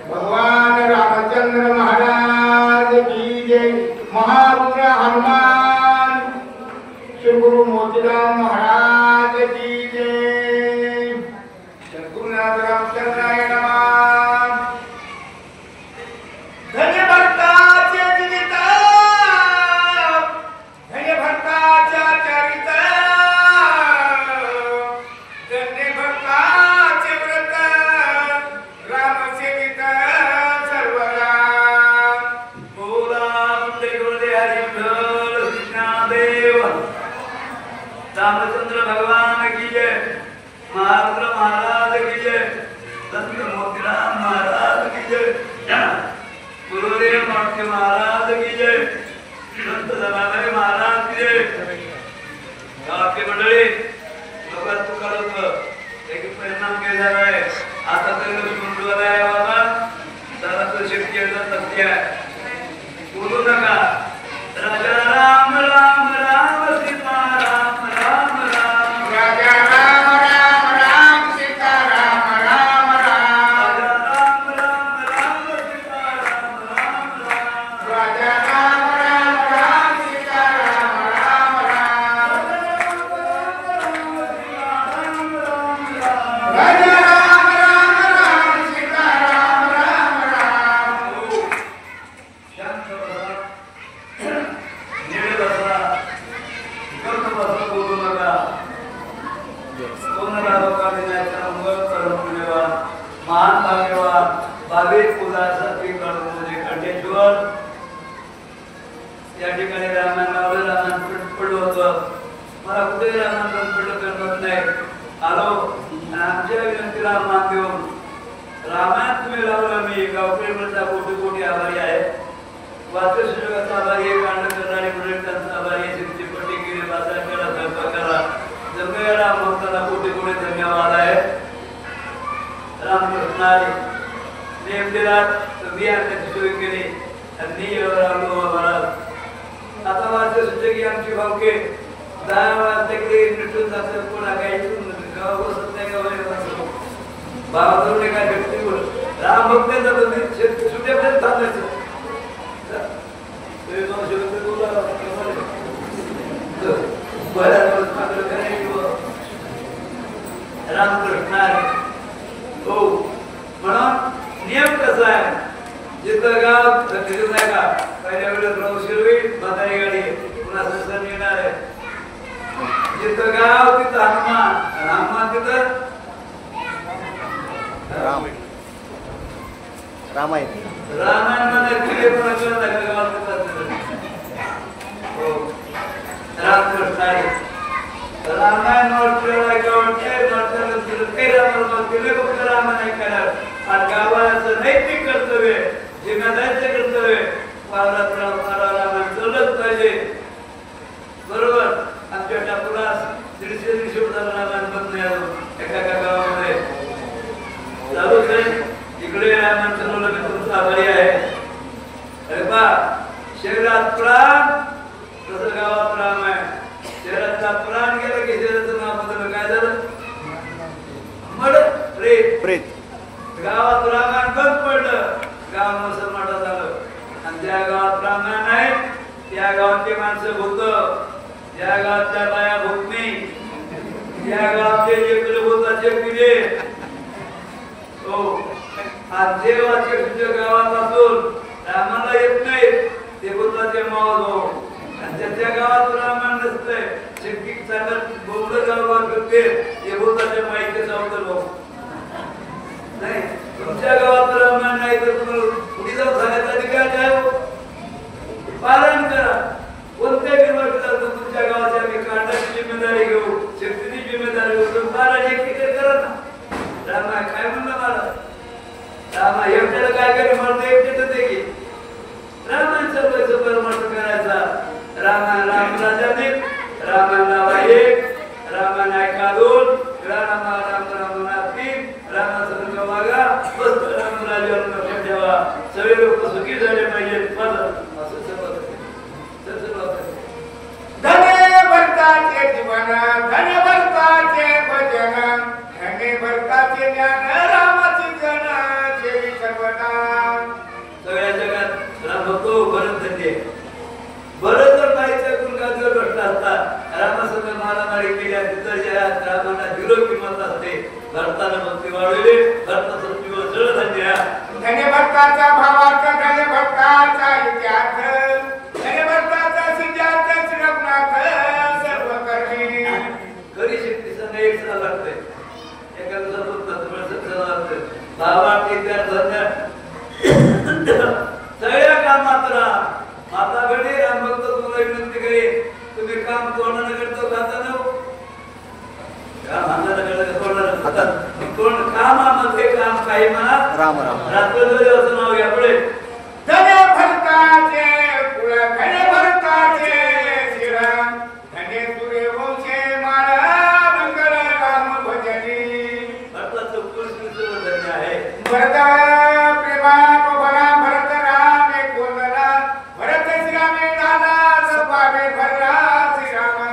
भगवान रामचंद्र महाराज की जय। महारुद्र हनुमान श्री गुरु मोतीराम महाराज की जय। सद्गुरुनाथ रामचंद्राय नमः। धन्य भक्ताचे जीवित, धन्य भक्ताच्या चरित, धन्य भक्ताचे व्रत, राम सेवित सर्वदा। बोला वंदे गुरुदेव हरी विठ्ठल कृष्णदेव। रामचंद्र भगवान की जय। महारुद्र महाराज की जय। संत मोतीराम महाराज की जय। गुरुदेव माणके महाराज की जय। संत जनाबाई महाराज की जय। गावाची मंडळी लोकात तुकारत एक परिणाम केला आहे। आता तर मुंडवला आहे बाबा, जरा तो शक्ती येतात सत्य बोलू नका। राजा राम राम राम सीता राम राम राम, राजा राम राम राम सीता राम राम राम, राजा राम राम राम सीता राम राम राम, राजा राम राम राम सीता राम राम राम, राजा राम राम राम सीता राम राम राम। शांत बसा, नीट बसा, गप्प बसा, बोलू नका। कोणाला लोकांनी जायचा मंगळ करून पुण्यवान महान भाग्यवान भाविक उदासाठी करून म्हणजे खंडेश्वर या ठिकाणी रामायण लावलं। रामायण पडलं होतं, मला कुठे रामायण पडलं करत नाही आलो आणि आमच्या विनंतीला मान देऊन रामायण तुम्ही लावलं। मी गावकरी म्हणता कोटी कोटी आभारी आहे। वाचस्योगाचा आभारी आहे, कांड करणारी मंडळी त्यांचा आभारी आहे। चिपटी गिरी बाजारकडा स्वयंपाकाला जमलेला भक्ताला कोटी कोटी धन्यवाद आहे। रामकृष्णारी नेम दिला, तुम्ही त्याची सोय केली आणि मी रामलो महाराज। आता वाचत सुद्धा की आमची भावके 10 वाजता निटून जातं, कोणा काही गाव बसत नाही, गाव भावाकडून एका व्यक्तीवर राम भक्तांचा सुट्यापर्यंत थांबायचं। रामकृष्ण हो म्हणून नियम कसा आहे, जिथं गाव तिथं नाही का पहिल्या वेळेस राहू शिरवी म्हातारी गाडी पुन्हा संस्थान येणार आहे। जिथं गाव तिथं हनुमान, हनुमान तिथं रामायण रामायण मध्ये किती पण हो रामकृष्ण रामायण वाचलेला गावचे वाचलेलं काही रामायण केले फक्त रामायण ऐकणार आणि गावाचं नैतिक कर्तव्य जिम्मेदारीचे कर्तव्य वावरात रामायण चालत पाहिजे बरोबर। आमच्या टापुरास 150 वर्ष रामायण बंद नाही आलो एका गावामध्ये चालूच आहे। इकडे रामायण चालवलं मी तुमचा आभारी आहे। अरे बा शरीरात प्राण तसं गावात राम आहे। शरीरातला प्राण गेला की शरीराचं नाव बदललं, काय झालं मड प्रेत। गावात रामायण बंद पडलं, गाव मुसलमाना झालं आणि ज्या गावात रामायण आहे त्या गावातली माणसं भूत, ज्या गावातल्या बाया भूतनी, ज्या गावातले जे भूताचे पिले हो आज देवाचे तुझ्या गावात असून रामाला येत नाही ते भूताचे मावळ हो आणि त्याच्या गावात रामायण नसतंय शक्ती चालत बोबड गावात करते ते भूताच्या माहिती सावतर भाऊ नाही। तुमच्या गावात रामायण नाही तर तुम्हाला पुढे जाऊन सांगायचा अधिकार काय हो? पालन करा कोणत्याही गोष्टीला तुमच्या गावाची आम्ही कांडाची जिम्मेदारी घेऊ, शक्तीची जिम्मेदारी घेऊ, तुम्ही पालन एकीकडे करा ना। रामा काय म्हणलं मला रामा एकट्याला काय करे म्हणतो एकटेच होते की रामायण सर्वांचं परमार्थ करायचा। रामायण राम राजाने रामायण नावा 1 रामायण ऐका 2 राम राम राम 3 रामासंग वागा बस राम राजावर लक्ष ठेवा। सगळे लोक सुखी झाले पाहिजेत। असं सर्व धन्य भरताचे जीवन धन्य भरता मारामारी केल्या तिथल्या रामाला झिरो किंमत असते. भरतानं भक्ती वाढवली, भरताचं जीवन सरळ झाले. धन्य भक्ताचा भावाचा, धन्य भक्ताचा इतिहास, धन्य भक्ताचा सिद्धार्थ श्रीरघुनाथ सर्व करणे. खरी शक्ती संग एक सण लागते. एका दिवसात तत्वसंग लागते. भावात इतिहास सगळ्या कामात राहा. माता घडी भक्त तुम्हाला विनंती करी, तुम्ही काम कोणाला करतो खाताना काम हाताला करतो कोणाला खातात कोण कामामध्ये काम काही म्हणा राम राम रात्र असं नाव घ्या पुढे. धन्य भक्ताचे कुळ, धन्य भक्ताचे शिर, धन्य सूर्यवंशे माळा मंगल राम भजनी. भरताचं कुळ धन्य आहे. भरत प्रेमा भला भरत राम कोंदला, भरत श्रीरामे नाना सपावे भरला श्रीरामा.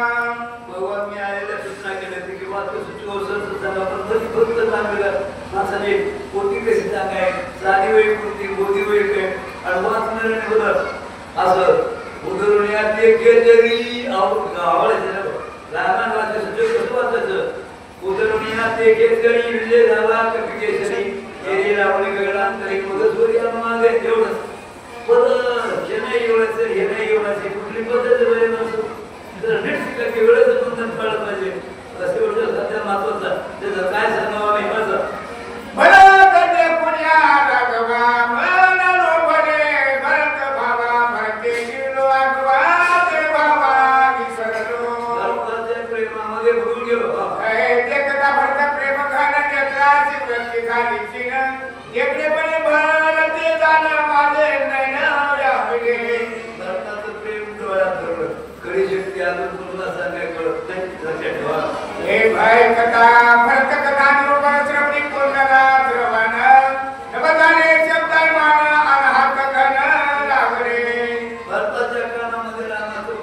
भगवान मी आलेल्या सूचना केल्या की वाक्य सुचवसर सांगा पण तरी फक्त सांगितलं माणसाने कोटी कशी सांगाय साधी वेळी कोणती गोदी वेळी काय आणि वाचणाऱ्याने बोलत असं उधरून या ते केजरी आवडायचं ना लहान वाचायचं सुचव कसं वाचायचं उधरून या ते केजरी विजय झाला कपी केसरी केरी रावणी गगनांतरी मगजवरी मागे एवढंच पद हे नाही एवढायचं हे नाही एवढायचं कुठली पद्धत बरे नसतो तर नीट शिका की वेळेचं बंधन कळलं पाहिजे. असे एवढं सध्या महत्वाचं त्याचं काय सांगावं आम्ही माझं भरत ते पुण्या राघवा मनलो भरे, भरत भावा भरते गेलो आगवा, ते भावा विसरलो. भरताच्या प्रेमामध्ये बुडून गेलो. देखता भरत प्रेम घन नेत्रा शिवती झाली चिन, देखणेपणे भरते जाणं माझे नैन व्यापले. भरताचं प्रेम डोळ्यात धरलं. खरी शक्ती अजून तुम्हाला सांगाय कळत नाही लक्षात ठेवा. हे भाई कथा भरत कथा निरूपण श्रवणी कोणाला श्रवण, नवदाने शब्दाय मान अनहात घन लागले. भरताच्या कानामध्ये रामाचं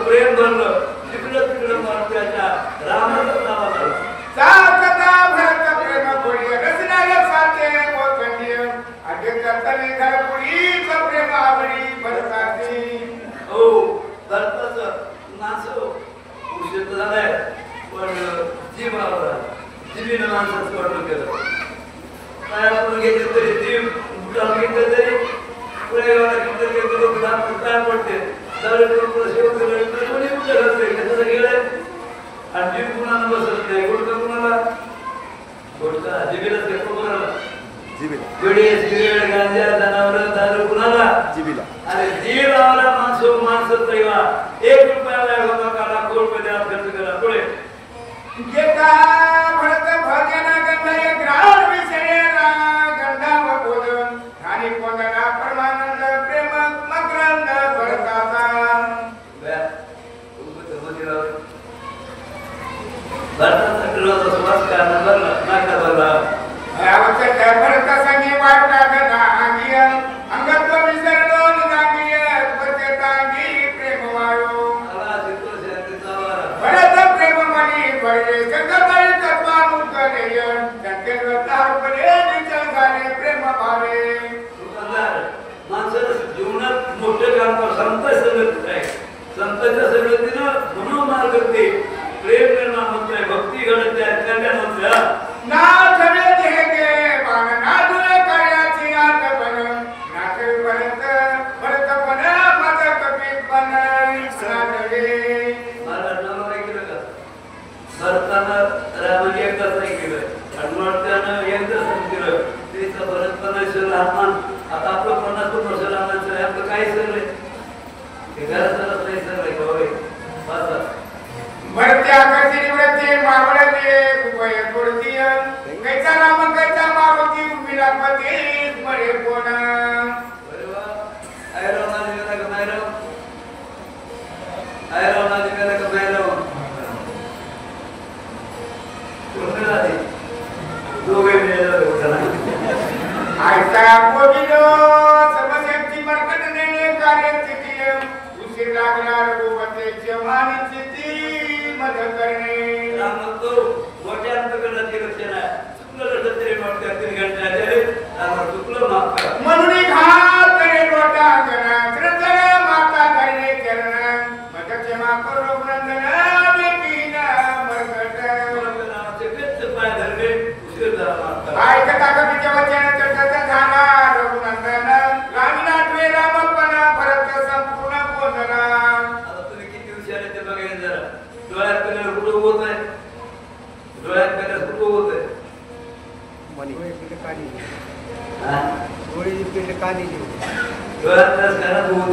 प्रेम भरलं. तिकडं तिकडं मारत्याच्या रामाचं नाव आलं. कथा भरत प्रेम पुढे रचनाला साथे मोठे, अध्यक्षाने घर पुढीच प्रेम आवडी भरताची. हो भरताचं नासव पुरुष झालाय पण जीवीनं माणसाचं वर्णन केलं. काय आपण घेतलं तरी जीव मुठाला घेतलं तरी पुढे गावाला घेतलं की लोक काय पडते कोणी कुठे घालते कसं गेलंय आणि जीव कुणाला बसत नाही. गुडका कुणाला गुडका जिबीलाच घेतो कुणाला गडी सिगरेट गांजा जनावर दारू कुणाला जिबीला. अरे जीव लावला माणसं तैवा 1 रुपयाला लाखो रुपये द्या खर्च करा पुढे. गेता भरत भजन गंधय ग्राण विषयला गंधाव बोधन, आणि कोणाला परमानंद प्रेम मकरंद भरताचा. भरताचा क्रोध सुवास कारण भरला नाका भरला. आवश्यक भरत संगी वाटा गंधांगी, अंगत्व विसरलो निदांगी, त्वचेतांगी प्रेम वाळो. भरत प्रेम मनी भरे जगताई तत्वा मुक्तनेय, त्यांचे निचल झाले प्रेम भावे. माणसाला जीवनात मोठं काम कर संत संगत आहे. संतांच्या संगतीनं मनोमार्ग करते प्रेम निर्माण होतोय भक्ती घडते कल्याण होतोय. ना धरे देगे बाण ना धुरे कार्याची आत बन, नाथ भरत भरत बन मत कपी बन साधवे. महाराज नाव काय केलं का भरतानं रामाने एकदाच नाही केलं हनुमानानं एकदाच नाही केलं. त्याचा भरत 50 लहान आता आपलं 50 वर्ष लहानाचं आहे. आपलं काय सर हे घराचं नाही सर आहे होय बस भरत्या कशी निवडते मावळले उभय कोडती, कैचा राम कैचा मारुती विलापती मरे कोण. अरे वा आयराव नादी गेला का मायराव आयराव नादी गेला का मायराव कोण नादी दोघे मिळाले होता. ऐका कोविलो सर्वशक्ती मर्कटने कार्यस्थिती, उशीर लागला रघुपते जेव्हानीची ती मदत करणे. राम म्हणतो मोठ्या अंतकरणाचे लक्षण आहे. चुकलं लढत तरी मोठ्या 3 घंटे आले राम चुकलं माफ करा म्हणून घात करे लोटा गणा, श्रद्धर माता धरणे चरण, मदत क्षमा करो वंदन कलर कुठं होत आहे डोळ्यात कलर कुठं होत आहे डोळ्याची पिंड काढली डोळ्यात घरात होत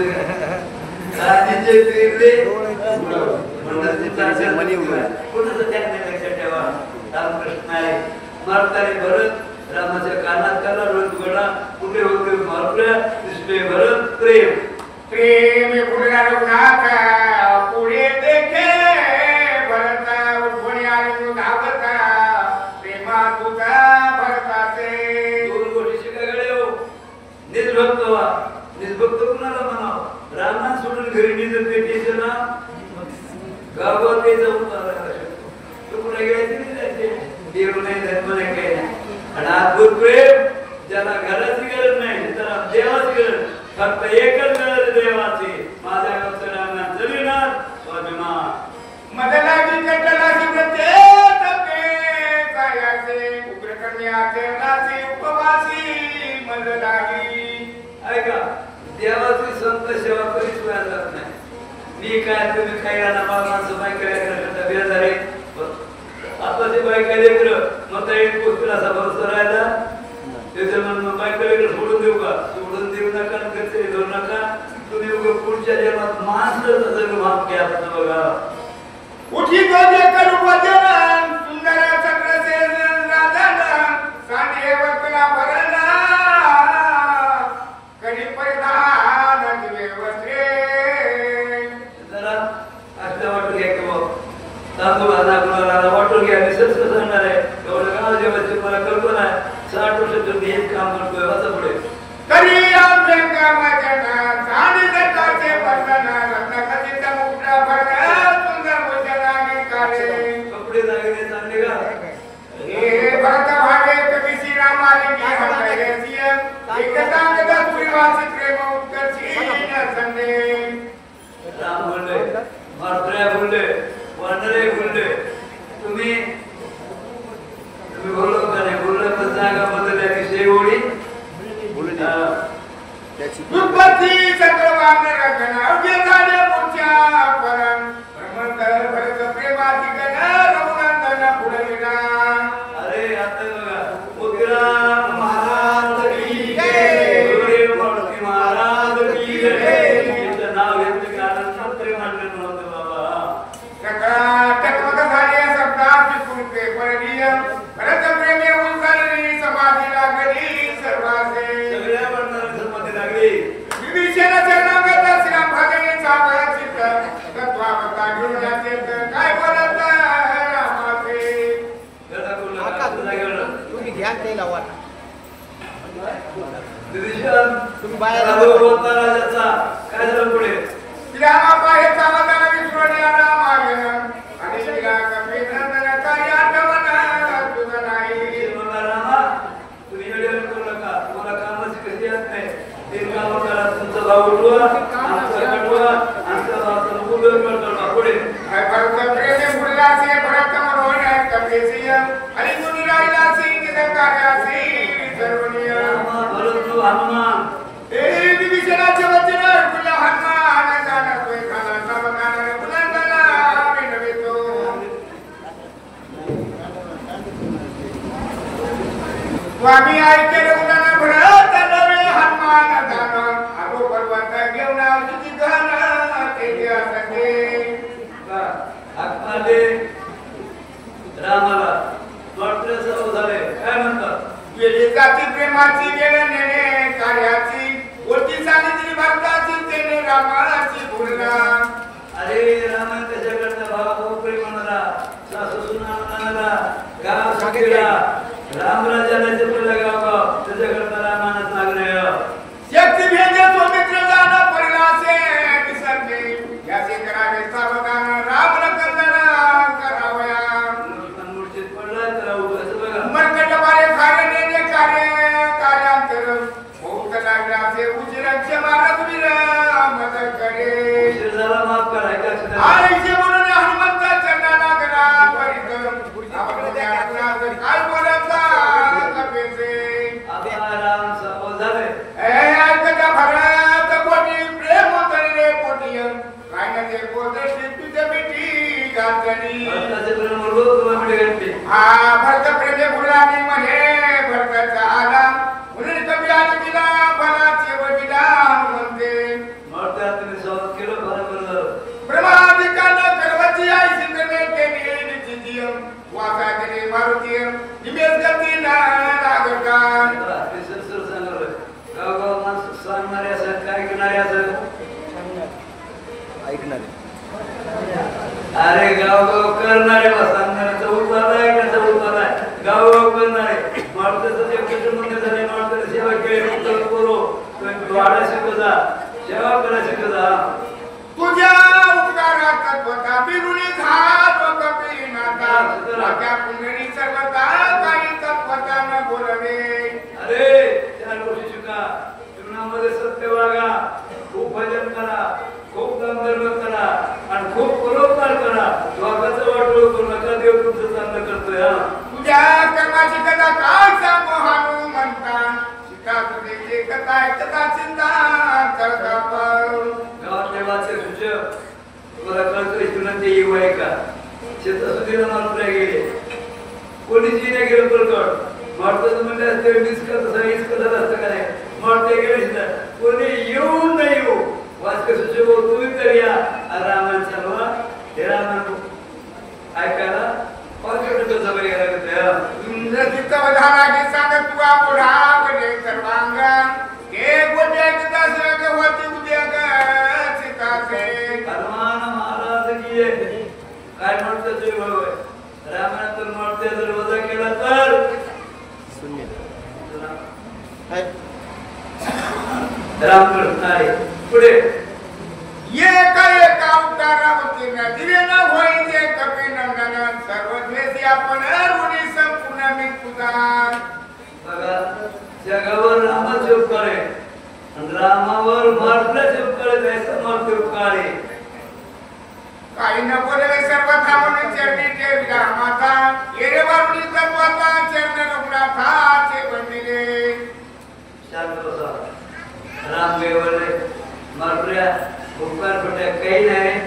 रामकृष्ण आहे मारताने भरत रामाच्या कानात काना रोजगडा कुठे होते मारल्या दिसले भरत प्रेम प्रेम पुढे रघुनाथ पुढे देखे भरता उठवणी आले धावता प्रेमा तुझा भरताचे दोन गोष्टी शिकायकडे हो निजभक्त व्हा निजभक्त कुणाला म्हणावं रामना सोडून घरी निज पेटीचं ना गावात ते जाऊन तू कुठे गेले देव नाही धर्म नाही काही नाही आणि अद्भुत प्रेम ज्याला घराची गरज नाही त्याला देवाची गरज फक्त एकच गरज देवाची माझ्या गावचं जमीनार स्वाभिमान मदलागी कटलासी प्रत्येक कायाचे उग्रकन्याचे नाचे उपवासी मदलागी ऐका देवाची संत सेवा कधीच वेळा जात नाही मी काय तुम्ही काही राहणार माणसं बाय करायला बेजारे आता ते बायका लेकर मग एक गोष्टीला असा भरोसा राहिला त्याच्या म्हणून बायका लेकर सोडून देऊ का सोडून देऊ नका घरचे धरू नका तुम्ही पुढच्या जन्मात माणसं जसं माफ घ्या बघा उठी गजे करू वचन सुंदर चक्रसे राजन सांडे वक्तला भरला करी परिधान दिवे वस्त्रे जरा असल्या वाटून घ्या की बाबा तांदूळ आणा कुणाला वाटून घ्या मी सहज कसं सांगणार आहे एवढं गाव जेवायची मला कल्पना आहे 60 वर्ष तुम्ही हेच काम करतोय असं पुढे तरी आमच्या कामाच्या झाडी जटाचे बंधन रत्नखचित मुकुटा भरला सुंदर भूषणाने काढे कपडे दागिने चांगले का हे भरत भागे कवी श्रीरामाने की हरलेसी एकदा एकदा प्रेमाचे प्रेम उत्कर्षीण संदे राम बोलले मात्र्या बोलले वानरे बोलले तुम्ही बोललो का नाही बोललं तर जागा बदलल्या की शेवडी बोलू त्याची दुर्पती चक्रवान रंगन अवघे झाले पुढच्या परम ब्रह्मंतर भरत प्रेमाची गण रघुनंदन पुढविना अरे आता बघा मुद्रा महाराज की जय गुरुदेव मूर्ती महाराज की जय तुमचं नाव घेतलं की आनंद प्रेम आणलं नव्हतं बाबा टकमक झाले शब्दाची कुंके परलीय भरत प्रेमे उंचालली समाधी लागली सर्वासे सगळ्या वर्णाला संमती लागली विभीषण शरणागत श्रीराम भजने सावळ चित्त तत्वावता घेऊन जाते काय बोलत रामाचे गदा कोल्हा तुम्ही घ्या त्याला वाट विभीषण तुम्ही बाहेर बोलता राजाचा काय झालं पुढे श्रीरामा हे सावधान विश्वने रामायण आणि श्रीला कपी नंदन कार्य आठवण तुझं नाही रामा तुम्ही एवढे करू नका तुम्हाला कामाची कशी येत नाही तीन कामं करा तुमचा भाव उठवा आमचा कटवा आमचा भावाचा उपयोग करतो पुढे भरत प्रेमे फुललासे भरत मनोहर कपीसिय आणि मुनी राहिलासी निधन कार्यासी सर्वनीय भरत हनुमान ए विभीषणाचे वचन ऐकून हनुमान जाणतोय खाना सावधान बुलंदला विनवितो स्वामी ऐके रघुनंदन भरत नवे हनुमान जाण आगो पर्वत घेऊन तुझी घन तेथे असते आत्माले रामाला वाटले सर्व झाले काय म्हणतात गेली जाती प्रेमाची गेले नेणे कार्याची ओळखी सांगितली भक्ताची तेने रामाची बोलला अरे रामा त्याच्याकडचा भाव प्रेम म्हणला सासू सुना म्हणाला गाव सुखीला रामराजाला जपलेला गाव त्याच्याकडचा रामानाच नागरे शक्ती भेजे तो मित्र जाण परिलासे विसरते याचे करावे सावधान राम रकंदना करावया मूर्छित पडला तर असं बघा मरकट बारे कार्य नेणे कार्यांतर बहुत लागल्याचे उशिरा क्षमा रघुवीर मदत करे उशीर झाला माफ करा ऐका आईचे म्हणून हनुमंत चरणाला गणा परित आपण काय बोलता कपे भरताचे प्रेम रोज तुला भेटते हा भरत प्रेमे फुलानी म्हणे भरताचा आला म्हणून कवी आली दिला फलाचे वडिला म्हणते म्हणते तुम्ही स्वागत केलं बरोबर ब्रह्मादिकानं गर्वती आई सिंधने केली निश्चितीयम वासादने मारुतीयम निमेष गती ना लागतान ते सर सांगलं गाव माणसं सांगणारे असं काय करणारे असं ऐकणारे अरे गाव करणारे बा सांगणारे चौथाला आहे का चौथाला आहे गाव करणारे माणसाचं जे कुटुंब झाले माणसाला सेवा केली उत्तर करू वाडा शिकवता सेवा करा शिकवता तुझ्या उपकारात तत्वता बिरुणी घात व कपिनाथा वाक्या पुंडरी सर्वता काही तत्वता न बोलवे अरे त्या गोष्टी शिका जीवनामध्ये सत्य वागा खूप भजन करा खूप दानधर्म करा आणि खूप परोपकार करा वागाचं वाटोळ करू नका देव तुमचं चांगलं करतोय हा तुझ्या कर्माची कथा काय सांगू हानू म्हणता शिका तुझे कथा ऐकता चिंता चढता पाव गावात देवाचे सुचय तुम्हाला कळतोय जीवनात ते येऊ आहे का शेतासुदीला मात्र गेले कोणीची नाही गेलं प्रकट मारतं म्हणले असते डिस्कस तसा इस्कस असतं का नाही मारते गेले कोणी येऊ नाही येऊ वाचक सुचय तुम्ही तर या रामायण चालवा हे रामायण ऐकायला पाचवटचा बरी गेला चित्तवधाना की सांग तुआ पुढा बने सर्वांगा के गोटे दशरथ होती उद्या सीताचे हनुमान महाराज की काय म्हणतो ते बरोबर रामायणातून म्हणते जर वजा केला तर शून्य रामकृष्ण आहे पुढे ये काय काउंटारावती नदीने न होईते कपी नंदन सर्वद्वेषी आपण ऋणी संपूर्ण मी तुझा बघा जगावर रामाचे उपकार आहे आणि रामावर मारण्याचे उपकार आहे त्याचा मारते उपकार आहे काही न बोलले सर्व थांबून चरणी ठेविला माता येरे वारुणी तत्वाता चरण रघुनाथाचे बनले शांत बसा राम वेवले मारल्या उपकार पट्या काही नाही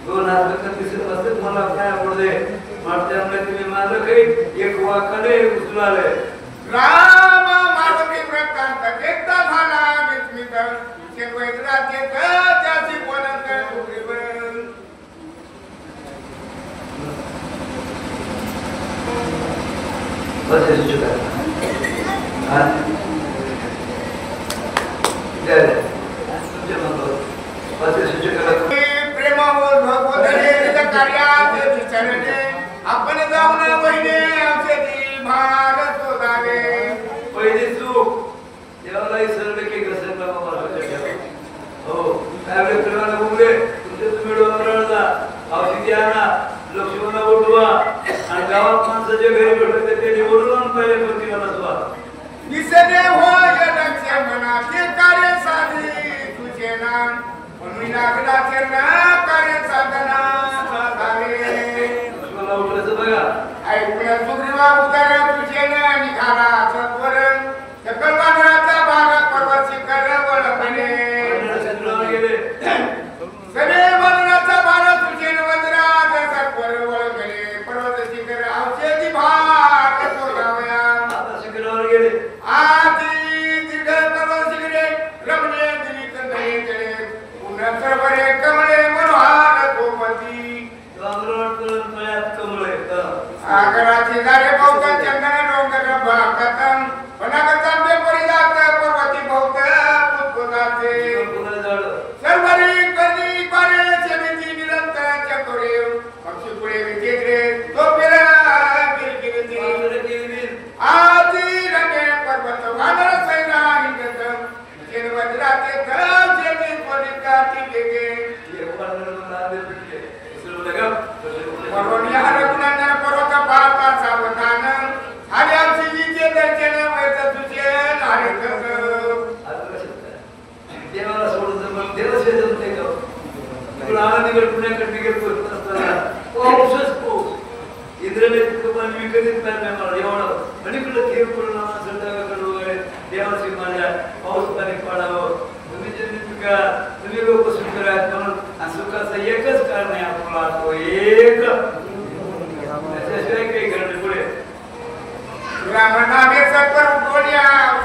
दोन हात तिसरं बसत मला काय आवडते मारत्यामुळे तुम्ही माझं काही एक वाकाले उचलाले राम माधवी व्रतांत देखता झाला मिस्मित शेवैद्राचे त्याची बोलत डोंगरीवर बस हे चुका हां जय तुझे म्हणतो बस हे चुका प्रेमावर भगवंताने कार्यात विचारले आपण जाऊन बहिणे औषधी भाग शोधावे पहिली चूक देवालाही सर्व की घसर बाबा हो त्यावेळी प्रेमाला बोलले तुमचे तुम्ही डोंगराळला औषधी आणा लक्ष्मणला उठवा आणि गावात माणसं जे घरी भेटले ते निवडून पहिले प्रतिमाला बसवा दिसणे होय लक्ष्य मनाचे कार्य साधी तुझे नाम म्हणून लागला चरणा कार्य साधना साधावे लक्ष्मणला उठल्याचं बघा ऐकूया सुग्रीवा उतर तुझे ना निघाला सत्वर सकल बांधराचा भाग पर्वत शिखर वळपणे गेले सगळे बांधराचा भाग तुझे वज्रात सत्वर वळगले पर्वत शिखर औषधी भाग शोधावया आता शिखरावर गेले आधी दीर्घ पर्वत शिखरे रमणे दिलीत नाही जळे पुन्हा सर्वरे कमळे मनोहार गोमती आगराची झाडे बहुत चंदन डोंगर भागतम वनागतांबे परिजात पर्वती बहुत पुष्पदाते सर्वरी कधी पारे चेमिती निरंतर चकोरे पक्षी पुढे विचित्रे तो पेरा किरकिरती आदी रंगे पर्वत वानर सैना हिंदतम चेन वज्राते धम चेमी परिकाती गेगे परवणी हरकुनंदन पर्वत पाहता सावधान हरी आमची दर्शन वैत तुझे नारे देवाला सोडून जमत देवच जमते का तुला आनंदीकडे पुण्याकडे निघत असताना पाऊसच पाऊस इंद्रने तुला मी कधीच नाही मला एवढं म्हणिकडे देव करून संध्याकाळकडे वगैरे देवाची माझ्या पाऊस पाणी पाडावं तुम्ही जे का तुम्ही लोक सुखर आहेत म्हणून सुखाचं एकच कारण आहे आपला तो एक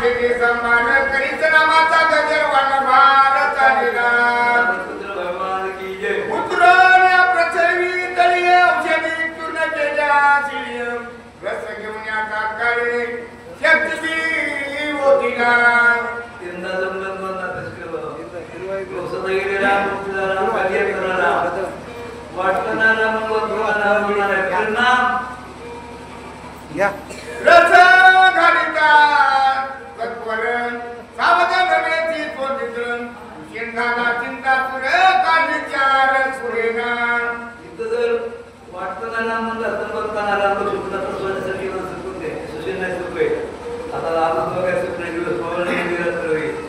औषधी सन्मान करीत नामाचा गजरवान भारत आलेला भगवान की जय पुत्राने पृथ्वी तळी औषधी चूर्ण केल्या शिळी रस घेऊन या काळे शक्ती होतीला यंदा जंगल मधला सदैव राम कार्य करणारा वाटणारा परिणाम या रस घालिता तत्पर सावधान रमेची तोंडितून चिंताना चिंता पुढे काढीचार सुरेना इथं जर वाटणारा म्हणला तर बघताना सुखला तर सोन्यासाठी सुकून दे सुशील नाही सुख आहे आता आपण बघायचं सुख नाही दिवस पवळ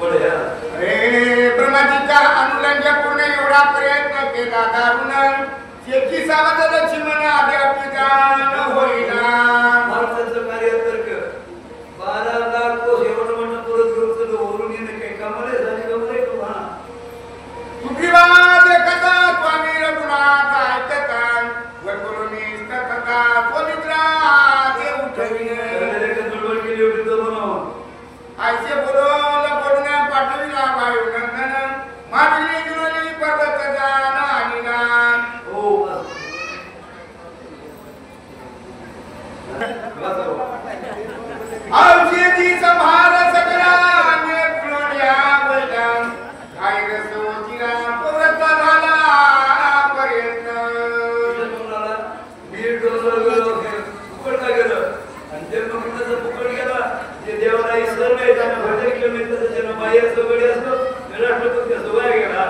पडे अरे ब्रह्माजीच्या अनुलंघ्यपूर्ण एवढा प्रयत्न केला दारुण शेती सावधानाची मन अद्यापितान होईना माणसाचं कार्य तर 12 लाख कोस एवढं म्हणणं परत घेऊन ओरून येणं काही कामाला झाली गमरे का सुग्रीवाद कथा स्वामी रघुनाथ ऐकता वरकरुणी कथा पवित्रा ते उठविले गडबड केली होती तो बनवून आयसे बोलवलं पडून पाठविला वायू नंदन मागली जुळली पर्वत जान आणि नान हो औषधी संभार सकलाने फुलल्या बैठ्यान काही रस होतीला पर्वत झाला पर्यंत बीड डोंगर गेलो फुकटला गेलं आणि जन्मकुंडाचा फुकट गेला जे देवाला ईश्वर नाही त्यानं भजन केलं नाही तसं जन्म बाह्य सगळे असतो राष्ट्रपती त्या सोबत गेला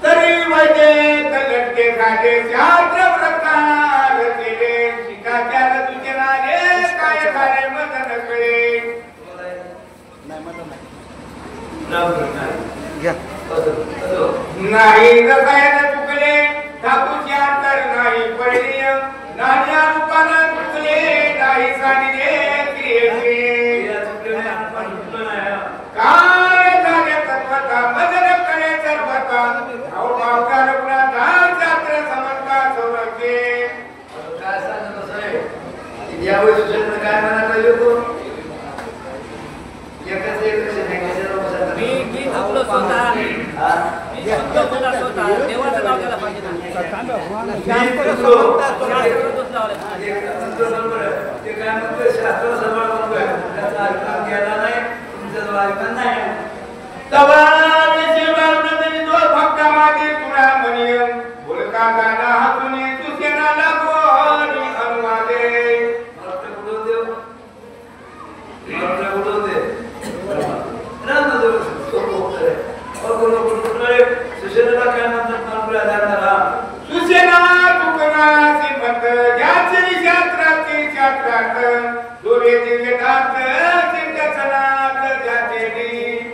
तरी वैदे कलटके खाले शास्त्र व्रतार केले शिकाच्या तुझे नाले काय झाले मदन कळे नाही मदत नाही राम कृष्ण घ्या नाही रसायन चुकले धातूचे अंतर नाही पडले नाण्या रूपानं चुकले नाही सानिले क्रियेचे काय झाले तत्वता मदन कळे सर्वता अवभावकार गुणाचा शास्त्र समजता सौरभे काय सांगत असं आहे यावेळी सुशांत काय म्हणायला पाहिजे होतो एकाच एक मी थकलो स्वतः देवाचं नाव घ्यायला पाहिजे ना ते काय म्हणतोय शास्त्र सांभाळ म्हणतोय त्याचा अर्थ गेला नाही तुमचं वाचन नाही तवाने शिवार्णनी जो भक्त मागे तुला म्हणिय बोलका गाना हातुनी तुझेना लागोनी अनुवादे भक्त उडवते भक्त उडवते राम देव सोपे अगोदर कुठले सुशेला काय म्हणतात आपल्या आधाराला सुसेना तुकना श्रीमंत ज्याचे शास्त्राचे शास्त्रार्थ दोरे दिव्यदार्थ चिंतनात ज्याचे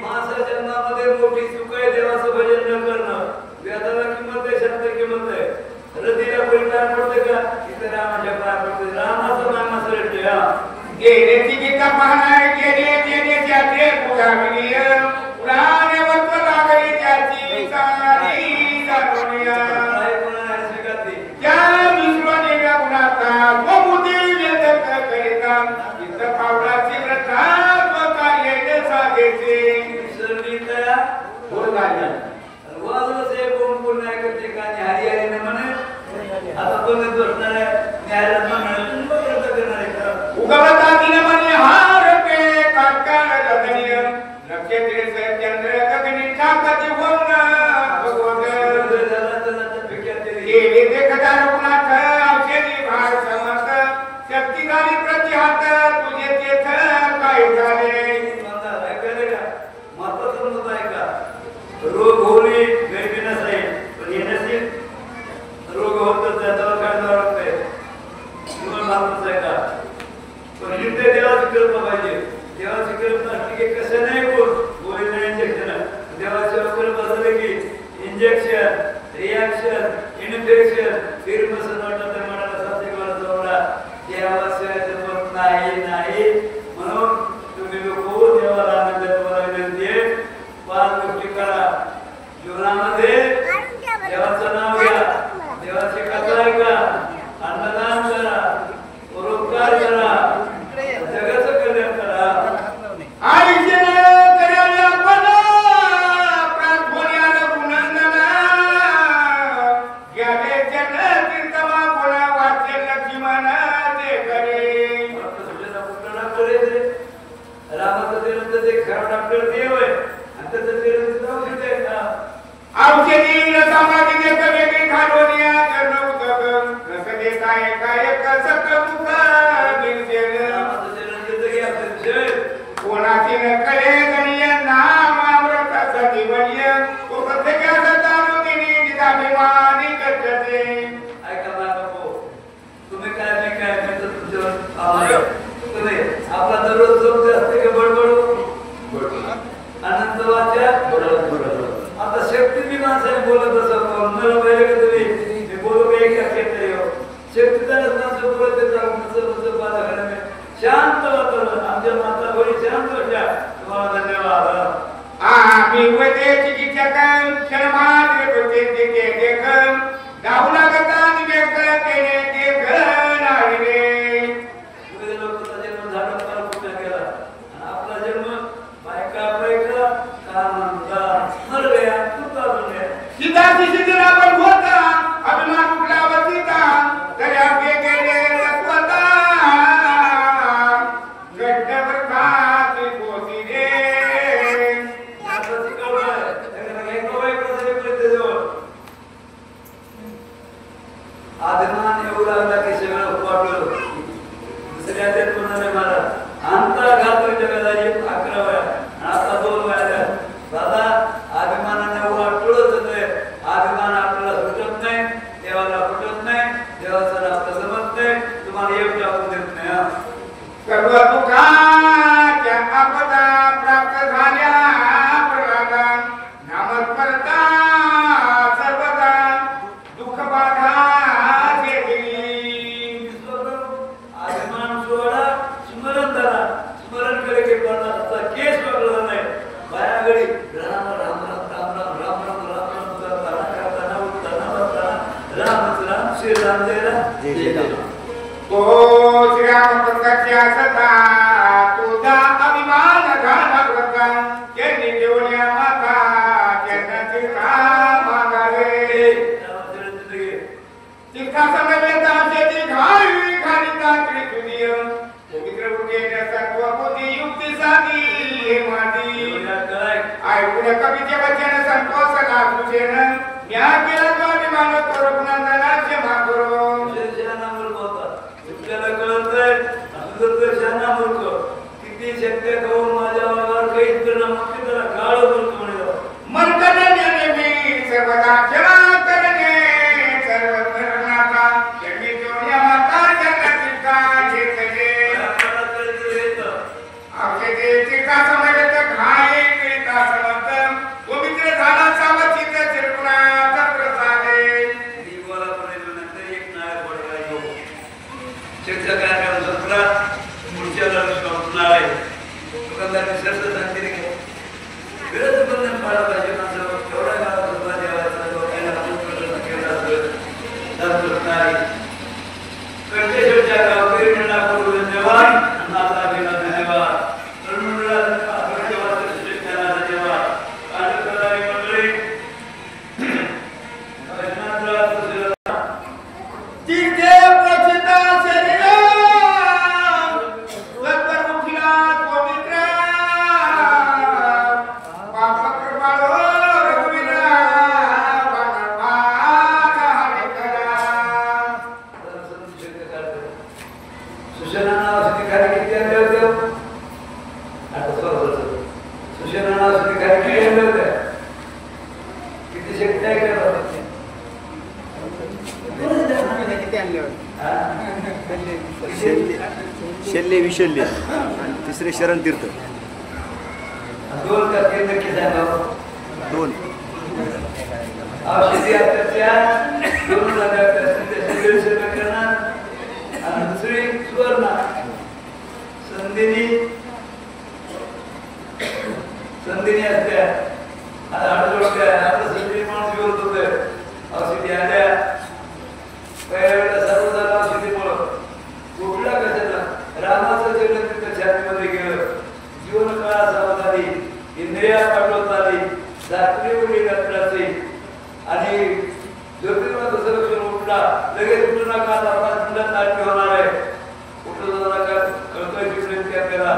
माणसा जन्मामध्ये मोठी चूक आहे देवाचं भजन न करणं वेदाला किंमत आहे शब्द किंमत आहे हृदयाला परिणाम पडते का इथे रामाच्या पाय पडते रामाचं नाम श्रेष्ठ आहे गेलेची गीता पाहणार गेले जेने त्याचे पुराविनीय पुराणे वत्व लागली त्याची सारी जाणूनिया काय कोणाला स्वीकारते त्या विश्वाने गुणाचा स्वबुद्धी व्यक्त करिता इथं पावलाची व्रता स्वकार्य साधेचे ईश्वरनीता बोल झाली वाजलं से कोण नाही करते का हरी हरी न म्हणे आता कोण दोषणार आहे न्यायालयात म्हणणार करणार आहे का उगवता दिन मने हार पे काटकाळ गगनीय नक्षत्रे चंद्र गगनी ठाकती होऊन भगवत गेले देखता रघुनाथ औषधी भार समर्थ शक्ती झाली प्रतिहात तुझे तेथ काय झाले महत्वाचं मत आहे का रोग होणे गरिबी नसाईल पण येण्याचे रोग होतच आहे दवाखान्यात जावं लागतंय जीवन महत्वाचं आहे का पण युद्ध देवाची कल्पना पाहिजे देवाची कल्पना ठीक आहे कसं नाही गोळीला इंजेक्शन देवाची वगैरे बसलं की इंजेक्शन रिॲक्शन इन्फेक्शन फिरमसन वाटलं तर मनाला सात्विकवाला जवळा देवाशिवाय जमत नाही म्हणून तुम्ही लोक देवाला आनंद तुम्हाला विनंती आहे 5 गोष्टी करा जीवनामध्ये देवाचं नाव घ्या देवाची कथा ऐका अन्नदान करा परोपकार करा जगाचं कल्याण करा आयुष्य आपला दररोज झोप असते का बडबड अनंत वाचा आता शक्ती बी माणसाने बोलत असं मला पाहिजे का तुम्ही मी बोलू का एक तरी शक्तीदारच माणसं बोलत शांत वातावरण आमच्या माता बरी शांत होत्या तुम्हाला धन्यवाद आम्ही वदे चिकित्सक शर्मात होते ते देख गाव लागता देख केले देख नाही रे लोकांचा जन्म झाला मला कुठे गेला आपला जन्म बायका बायका कामंदा मर गया तू अजून सीधा सिद्धीला पण होता अभिमान कुठला वरतीता तरी आपले गेले स्वतः गड्डवर खाती पोती रे आदमान येऊ लागला की सगळं वाटलं दुसऱ्या त्यात कोणाने मला अंता घातली जगादारी 11 वया आता 2 वया दादा अभिमानाने वाटलंच होते अभिमान आपल्याला सुटत नाही देवाला फुटत नाही देवाचं आपलं जमत नाही तुम्हाला एक टाकून देत नाही सर्व दुःखाच्या आपदा प्राप्त झाल्या प्रल्हादा नामस्मरता सर्वदा दुःख बाधा गेली अभिमान सोडा स्मरण धरा स्मरण केले की प्रल्हादाचा केस पकडला नाही बायागडी राम राम राम राम राम राम राम राम राम करताना उठताना बसताना राम राम श्रीराम जय राम जय राम तो श्रीराम पंथाच्या सदा तुझा अभिमान घालवता त्यांनी देवल्या माता त्यांची मागावे तिरका समवेता शेती घाई घालिता त्रिसुदीय पवित्र बुद्धीने सत्व बुद्धी युक्ती साधी मादी ऐकून कवीचे वचन संतोषला तुझेन म्या केला तो अभिमान तो रघुनंदनाचे मागरो किती शक्य करून माझ्या वावर काही परिणाम त्याला काळ बोलतो म्हणे मन करणे मी सर्वदा क्षमा करणे सर्व करणाचा जगी जोड्या माता जगातील का घेतले आपले देवचे का समजत घाई करिता समर्थ पवित्र झाला सावचित चिरकुणाचा प्रसादे देवाला नंतर एक नाय पडला योग शिक्षक कार्यक्रम संपला पुढच्या संपणार आहे दुकानदारांनी शर्त सांगते की विरोध बंधन पाळा पाहिजे माणसं एवढा गावात उभा देवाचा लोकांना आपण केला नाही कंटेश्वरच्या गावकरी मंडळा करू धन्यवाद नाता गेला धन्यवाद तरुणमंडळा धन्यवाद कार्यकर्ता मंडळी तिथे प्रचिता शरीर लग्न उठला पवित्र पाप कृपाळो रघुवीरा वनवास हरिकरा सुशेना नावाची कार्य किती आणले होते आता सुशेना नावाची कार्य किती आणले होते किती शक्ती आहे का शल्य विशल्य आणि तिसरे शरण तीर्थ 2 का 3 नक्की सांगा 2 औषधी आत्याच्या 2 जागा सेवा करणार आणि दुसरी सुवर्णा संधिनी असत्या आता आठवड्या आता संधी माणूस बोलत होते औषधी आल्या पहिल्या वेळेला सर्व जागा औषधीमुळं कुठला कशाला रामाचं जन्म तिथं छातीमध्ये गेलं जीवन काळा सावधानी इंद्रिया पाठवत आली रात्री उडी रात्राची आणि ज्योतिर्मय संरक्षण उठला लगेच उठू नका आता 5 मिनिटात नाट्य होणार आहे उठू नका कळतोय विनंती आपल्याला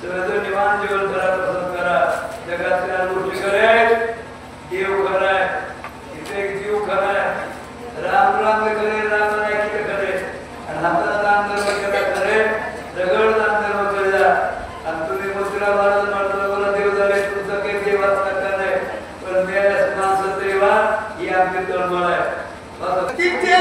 सगळं निवांत जीवन करा पसंत करा जगातल्या गोष्टी कराय देव कराय इथे एक जीव कराय राम राम करे राम नाही की करे आणि आपला राम धर्म केला करे दगड राम धर्म केला आणि तुम्ही मुद्रा महाराज म्हणतो देव झाले तुमचं काही देवाचा नाही पण मेल्यास माणसं देवा ही आमची तळमळ आहे तिथे